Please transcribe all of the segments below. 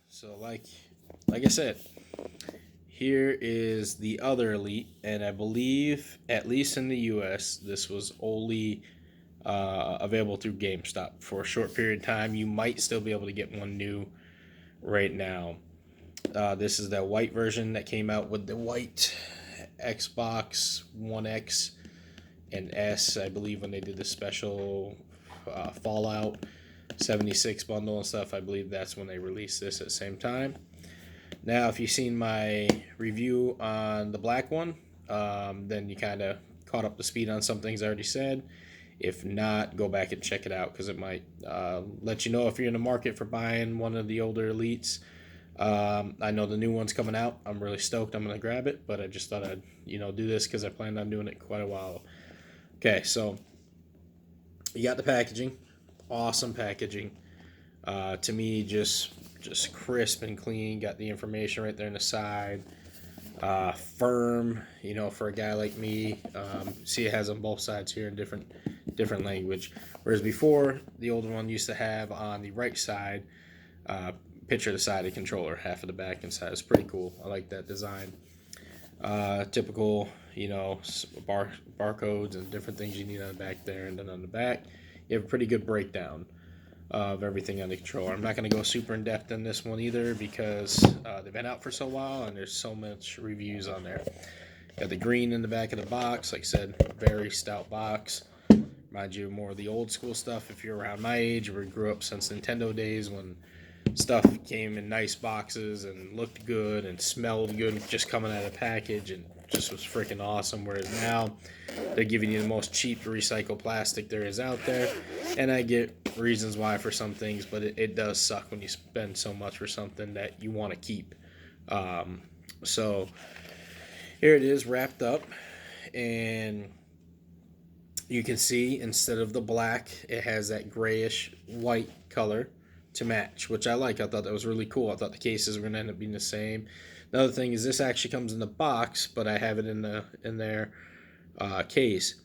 So like I said, here is the other Elite, and I believe at least in the U.S. this was only available through GameStop for a short period of time. You might still be able to get one new right now. This is the white version that came out with the white Xbox One X and S, I believe, when they did the special Fallout 76 bundle and stuff. I believe that's when they released this at the same time. Now, if you've seen my review on the black one, then you kind of caught up to speed on some things I already said. If not, go back and check it out because it might let you know if you're in the market for buying one of the older Elites. I know the new one's coming out. I'm really stoked. I'm gonna grab it, but I just thought I'd do this because I planned on doing it quite a while. Okay, so you got the packaging, awesome packaging. To me, just crisp and clean. Got the information right there on the side. Firm, for a guy like me. See, it has on both sides here in different language. Whereas before, the older one used to have on the right side, picture the side of the controller, half of the back and side. It's pretty cool. I like that design. Typical, barcodes and different things you need on the back there, and then on the back, you have a pretty good breakdown of everything on the controller. I'm not going to go super in depth in this one either because they've been out for so while and there's so much reviews on there. Got the green in the back of the box, like I said, very stout box. Reminds you more of the old school stuff if you're around my age or grew up since Nintendo days when stuff came in nice boxes and looked good and smelled good just coming out of the package and just was freaking awesome. Whereas now they're giving you the most cheap recycled plastic there is out there. And I get reasons why for some things, but it does suck when you spend so much for something that you want to keep. So here it is wrapped up, and you can see instead of the black, it has that grayish white color to match, which I like. I thought that was really cool. I thought the cases were going to end up being the same. Another thing is this actually comes in the box, but I have it in their case.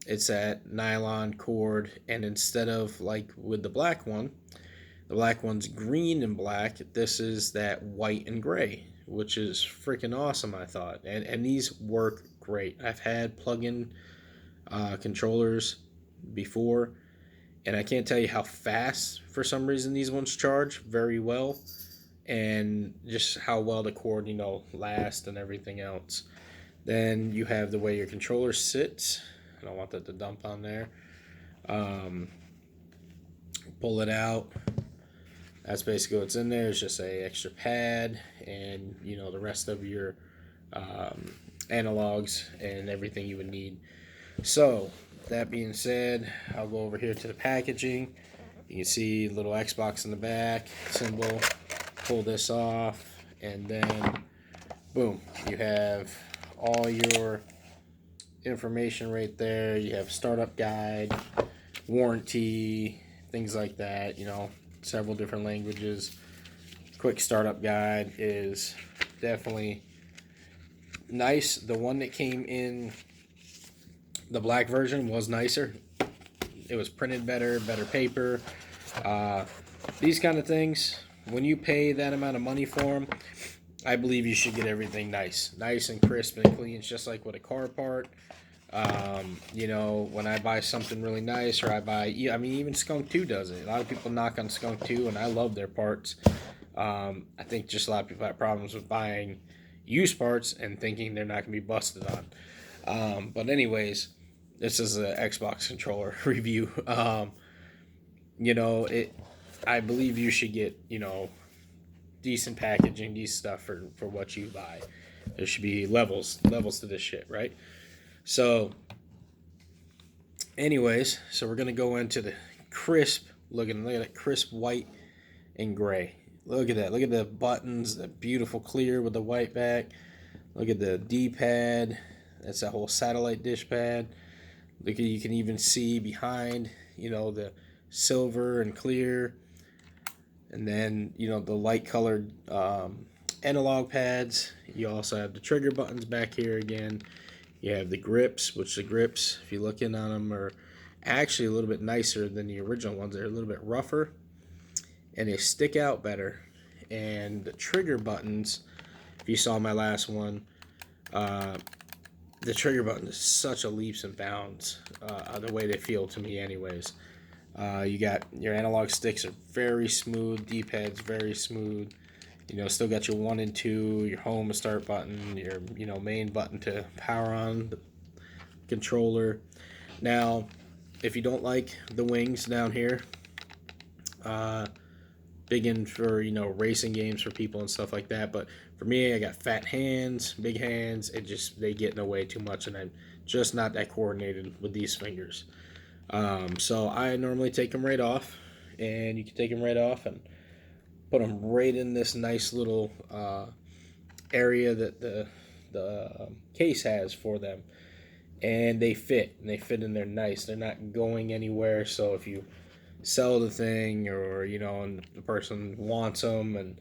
It's that nylon cord, and instead of like with the black one's green and black. This is that white and gray, which is freaking awesome. I thought, and these work great. I've had plug-in controllers before, and I can't tell you how fast for some reason these ones charge very well, and just how well the cord lasts and everything else. Then you have the way your controller sits. I don't want that to dump on there. Um, Pull it out. That's basically what's in there. It's just a extra pad, and the rest of your um, analogs and everything you would need. So that being said, I'll go over here to the packaging. You can see little Xbox in the back symbol. Pull this off, and then boom, you have all your information right there. You have startup guide, warranty, things like that. Several different languages. Quick startup guide is definitely nice. The one that came in the black version was nicer. It was printed better paper. Uh, these kind of things, when you pay that amount of money for them, I believe you should get everything nice and crisp and clean. It's just like with a car part. When I buy something really nice, or even Skunk 2 does it. A lot of people knock on Skunk 2, and I love their parts. I think just a lot of people have problems with buying used parts and thinking they're not going to be busted on. But anyways, this is an Xbox controller review. It. I believe you should get decent packaging, decent stuff for what you buy. There should be levels to this shit, right? So, anyways, we're gonna go into the crisp looking. Look at that crisp white and gray. Look at that. Look at the buttons, the beautiful clear with the white back. Look at the D-pad. That's a whole satellite dish pad. Look at, you can even see behind, the silver and clear. And then, the light colored analog pads. You also have the trigger buttons back here again. You have the grips, which the grips, if you look in on them, are actually a little bit nicer than the original ones. They're a little bit rougher, and they stick out better. and the trigger buttons, if you saw my last one, the trigger button is such a leaps and bounds, the way they feel to me anyways. You got your analog sticks are very smooth, D-pad's very smooth. Still got your 1 and 2, your home and start button, your main button to power on the controller. Now, if you don't like the wings down here, big in for racing games for people and stuff like that. But for me, I got fat hands, big hands. They get in the way too much, and I'm just not that coordinated with these fingers. So I normally take them right off, and you can take them right off and put them right in this nice little area that the case has for them, and they fit in there nice. They're not going anywhere. So if you sell the thing, or and the person wants them, and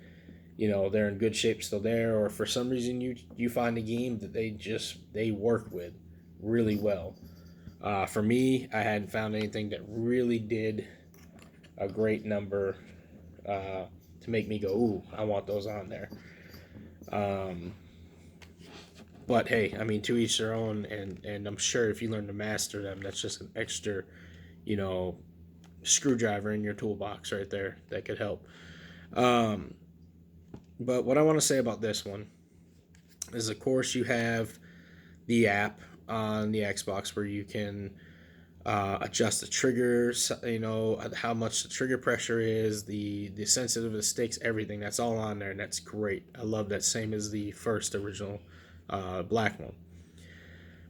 they're in good shape still there, or for some reason you find a game that they work with really well. For me, I hadn't found anything that really did a great number to make me go, ooh, I want those on there. But hey, I mean, to each their own, and I'm sure if you learn to master them, that's just an extra, you know, screwdriver in your toolbox right there that could help. But what I want to say about this one is, of course, you have the app on the Xbox where you can adjust the triggers, how much the trigger pressure is, the sensitive of the sticks, everything. That's all on there, and that's great. I love that. Same as the first original black one.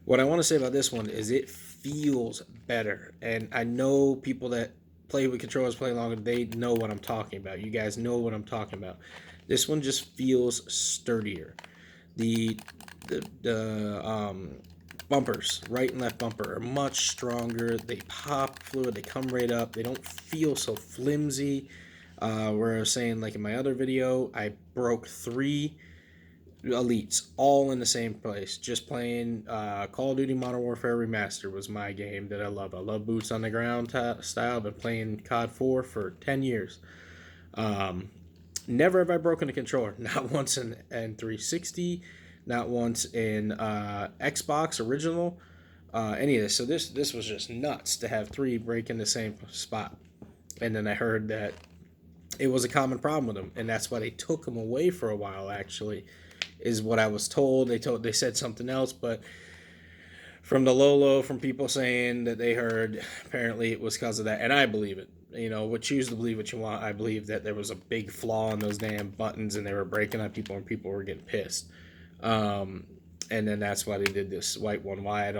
What I want to say about this one is it feels better, and I know people that play with controllers play longer, they know what I'm talking about. You guys know what I'm talking about. This one just feels sturdier. The bumpers, right and left bumper, are much stronger. They pop fluid. They come right up. They don't feel so flimsy. Where I was saying, like in my other video, I broke 3 elites all in the same place. Just playing Call of Duty Modern Warfare Remastered was my game that I love. I love boots on the ground style. I've been playing COD 4 for 10 years. Never have I broken a controller. Not once in 360. Not once in Xbox original. Any of this. So this was just nuts to have 3 break in the same spot. And then I heard that it was a common problem with them, and that's why they took them away for a while. Actually, is what I was told. They said something else, but from the Lolo, from people saying that they heard, apparently it was because of that, and I believe it. Choose to believe what you want. I believe that there was a big flaw in those damn buttons, and they were breaking on people, and people were getting pissed. And then that's why they did this white one. Why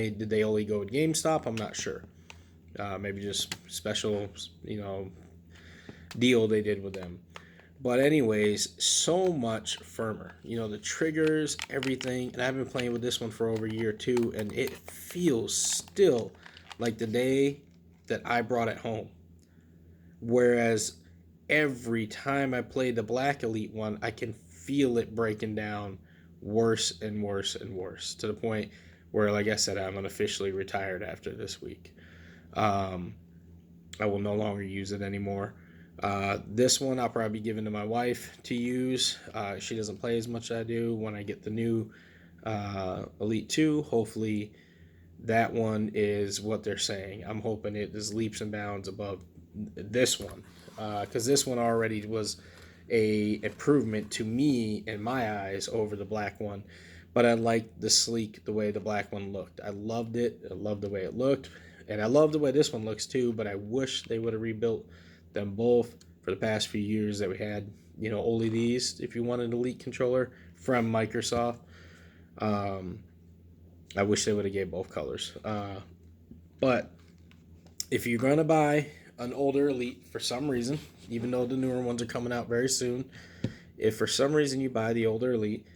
did they only go with GameStop? I'm not sure. Maybe just special, deal they did with them. But anyways, so much firmer. The triggers, everything. And I've been playing with this one for over a year too, and it feels still like the day that I brought it home. Whereas every time I play the Black Elite one, I can feel it breaking down worse and worse and worse, to the point where, like I said, I'm unofficially retired after this week. I will no longer use it anymore. This one I'll probably be giving to my wife to use. She doesn't play as much as I do. When I get the new Elite 2, hopefully that one is what they're saying. I'm hoping it is leaps and bounds above this one, because this one already was a improvement to me in my eyes over the black one. But I liked the way the black one looked. I loved it. I loved the way it looked. And I love the way this one looks too, but I wish they would have rebuilt them both for the past few years that we had, only these, if you want an Elite controller from Microsoft. I wish they would have gave both colors. But if you're going to buy an older Elite for some reason, even though the newer ones are coming out very soon, if for some reason you buy the older Elite,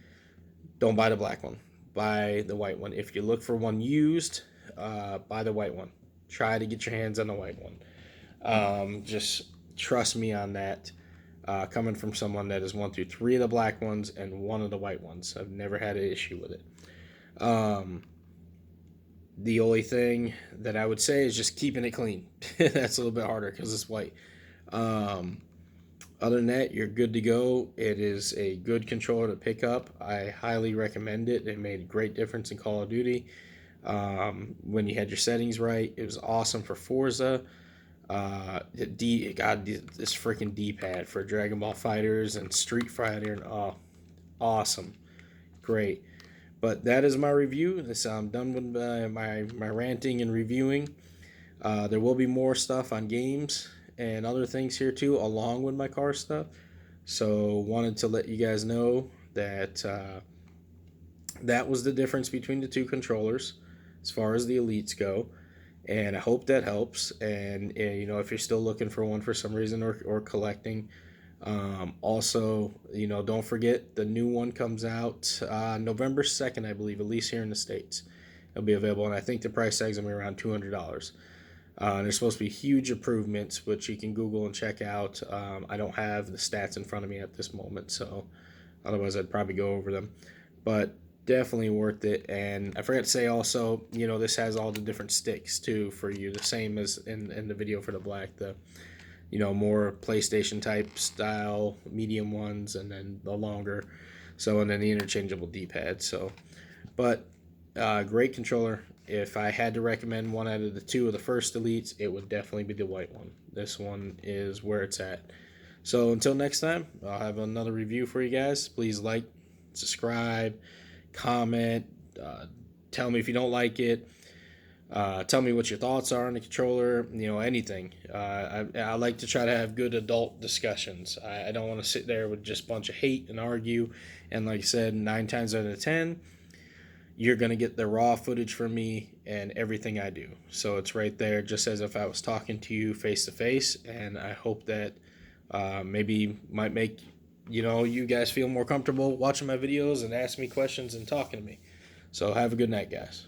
don't buy the black one. Buy the white one. If you look for one used, buy the white one. Try to get your hands on the white one. Just trust me on that. Coming from someone that has won through 3 of the black ones and 1 of the white ones. I've never had an issue with it. The only thing that I would say is just keeping it clean. That's a little bit harder because it's white. Other than that, you're good to go. It is a good controller to pick up. I highly recommend it. It made a great difference in Call of Duty. When you had your settings right, it was awesome for Forza. This freaking D-pad for Dragon Ball Fighters and Street Fighter, and awesome, great. But that is my review. I'm done with my ranting and reviewing. There will be more stuff on games and other things here too, along with my car stuff. So wanted to let you guys know that that was the difference between the two controllers as far as the Elites go. And I hope that helps. And if you're still looking for one for some reason, or collecting, also, don't forget the new one comes out November 2nd, I believe, at least here in the States. It'll be available, and I think the price tag's gonna be around $200. There's supposed to be huge improvements, which you can Google and check out. I don't have the stats in front of me at this moment, so otherwise I'd probably go over them. But definitely worth it. And I forgot to say also, this has all the different sticks too for you, the same as in the video for the black. The more PlayStation type style medium ones, and then the longer, and then the interchangeable D-pad. So, but great controller. If I had to recommend one out of the two of the first Elites, it would definitely be the white one. This one is where it's at. So until next time, I'll have another review for you guys. Please like, subscribe, comment, tell me if you don't like it. Tell me what your thoughts are on the controller, anything. I like to try to have good adult discussions. I don't want to sit there with just a bunch of hate and argue. And like I said, 9 times out of 10, you're going to get the raw footage from me and everything I do. So it's right there, just as if I was talking to you face to face. And I hope that maybe might make you guys feel more comfortable watching my videos and ask me questions and talking to me. So have a good night, guys.